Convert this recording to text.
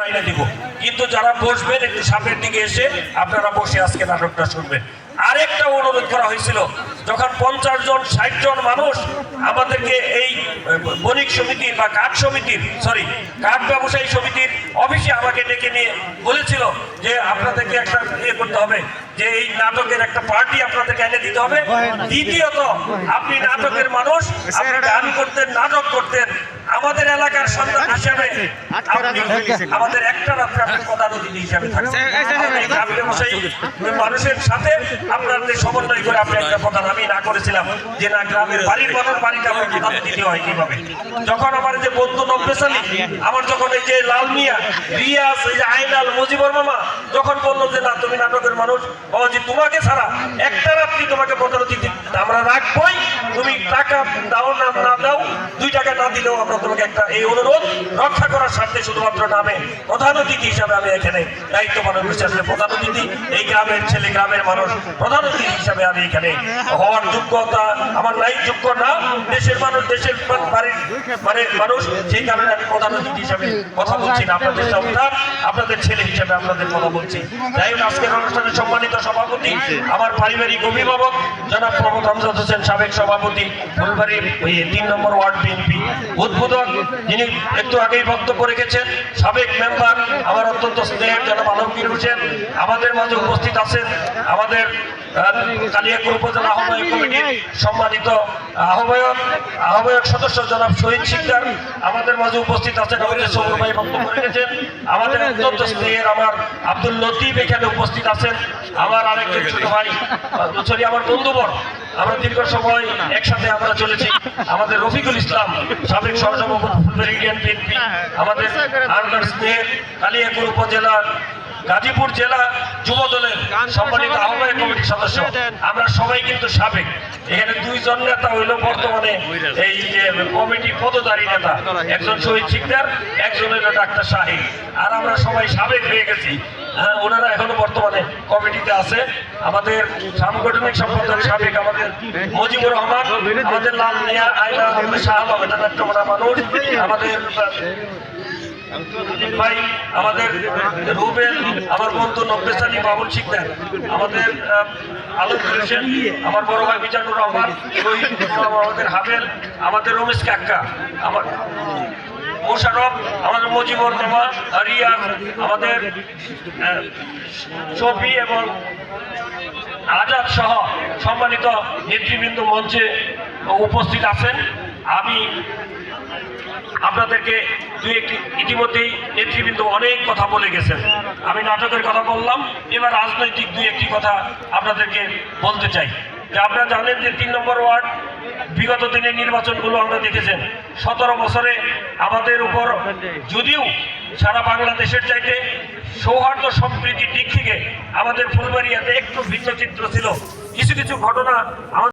আইনে দিব, কিন্তু যারা বসবেন একটু সামনের দিকে এসে আপনারা বসে আজকে নাটকটা শুনবেন। আরেকটা অনুরোধ করা হয়েছিল, যখন 50 জন 60 জন মানুষ আমাদেরকে এই বণিক সমিতির বা কাঠ ব্যবসায়ী সমিতির অফিসে আমাকে ডেকে নিয়ে বলেছিল যে আপনাদেরকে একটা করতে হবে, যে এই নাটকের একটা পার্টি আপনাদেরকে এনে দিতে হবে। দ্বিতীয়ত, আপনি নাটকের মানুষ, আপনি গান করতেন, নাটক করতেন, আমাদের এলাকার সন্তান হিসাবে আমাদের একটা রাত্রে আপনি প্রধান অতিথি হিসাবে থাকছেন। মানুষের সাথে আপনাদের সমন্বয় করে আপনি একটা প্রধান, আমি না করেছিলাম যে না গ্রামের বাড়ির মানুষ বাড়িতে আমার প্রধান অতিথি হয় কিভাবে। যখন আমার যে বন্ধু নব্বেসালি, আমার যখন এই যে লাল মিয়া, রিয়াজ, এই যে আইনাল, মুজিবুর মামা যখন বললো যে না তুমি নাটকের মানুষ, বাবাজি তোমাকে ছাড়া একটা রাত্রি তোমাকে প্রধান অতিথি আমরা রাখবোই, তুমি টাকা দাও না দাও, 2 টাকা না দিলেও আমরা তোমাকে একটা, এই অনুরোধ রক্ষা করার স্বার্থে শুধুমাত্র নামে প্রধান অতিথি হিসাবে আমি এখানে দায়িত্ব পালন করছি। আসলে প্রধান অতিথি এই গ্রামের ছেলে, গ্রামের মানুষ, প্রধান অতিথি হিসাবে আমি এখানে হওয়ার যোগ্যতা আমার নাই, যোগ্য না। দেশের মানুষ, দেশের বাড়ির মানুষ, সেই কারণে আমি প্রধান অতিথি হিসাবে কথা বলছি না, আপনাদের সন্তান, আপনাদের ছেলে হিসাবে আপনাদের কথা বলছি। যাই হোক, আজকের অনুষ্ঠানের সম্মানিত সভাপতি, আমার পারিবারিক অভিভাবক জনাব প্রমোদ আমজাদ হোসেন, সাবেক সভাপতি ফুলবাড়ি 3 নম্বর ওয়ার্ড বিএনপি, উদ্বোধক যিনি একটু আগেই বক্তব্য রেখেছেন, সাবেক মেম্বার আমার অত্যন্ত স্নেহের জনাব আলমগীর হোসেন, আমাদের মাঝে উপস্থিত আছেন আমাদের কালিয়াকৈর উপজেলা আহ্বায়ক কমিটির সম্মানিত আহ্বায়ক সদস্য জনাব শহীদ শিকদার, আমাদের মাঝে উপস্থিত আছেন আমাদের সৌর ভাই বক্তব্য রেখেছেন, আমাদের অত্যন্ত স্নেহের আমার আব্দুল লতিফ এখানে উপস্থিত আছেন, আমার আরেকজন ছোট ভাই আমার বন্ধুবর, আমরা দীর্ঘ সময় একসাথে আমরা চলেছি, আমাদের রফিকুল ইসলাম, সাবেক সহসভাপতি ফুলবাড়ি ইউনিয়ন বিএনপি, আমাদের আরদার স্নেহের কালিয়াকৈর উপজেলার গাজীপুর জেলা যুব দলের সম্মানিত আহ্বায়ক কমিটির সদস্য, আমরা সবাই কিন্তু সাবেক। এখানে 2 জন নেতা হইল বর্তমানে এই যে কমিটি পদধারী নেতা, একজন শহীদ শিকদার, একজন হইল ডাক্তার শাহিদ, আর আমরা সবাই সাবেক হয়ে গেছি। ওনারা এখনো বর্তমানে কমিটিতে আছে। আমাদের সাংগঠনিক সম্পাদক সাবেক আমাদের মুজিবুর রহমান, আমাদের লাল মিয়া, আয়না, আমাদের শাহ আলম, এটা নাট্যকরা মানুষ, আমাদের ভাই, আমাদের রুবেল, আমার বন্ধু নব্বেসালি, বাবুল শিকদার, আমাদের আলমগীর হোসেন, আমার বড় ভাই মিজানুর রহমান, আমাদের হাবেল, আমাদের রমেশ কাক্কা, আমার মোশারফ, আমাদের মুজিবুর রহমান, রিয়াজ, আমাদের শফি এবং আজাদ সহ সম্মানিত নেতৃবৃন্দ মঞ্চে উপস্থিত আছেন। আমি আপনাদেরকে ইতিমধ্যেই নেতৃবৃন্দ অনেক কথা বলে গেছেন, আমি নাটকের কথা বললাম, এবার রাজনৈতিক 2-1টি কথা আপনাদেরকে বলতে চাই। যে আপনারা জানেন যে 3 নম্বর ওয়ার্ড বিগত দিনের নির্বাচনগুলো আমরা দেখেছেন, 17 বছরে আমাদের উপর, যদিও সারা বাংলাদেশের চাইতে সৌহার্দ্য সম্প্রীতির দিক থেকে আমাদের ফুলবাড়িয়াতে একটু ভিন্ন চিত্র ছিল, কিছু ঘটনা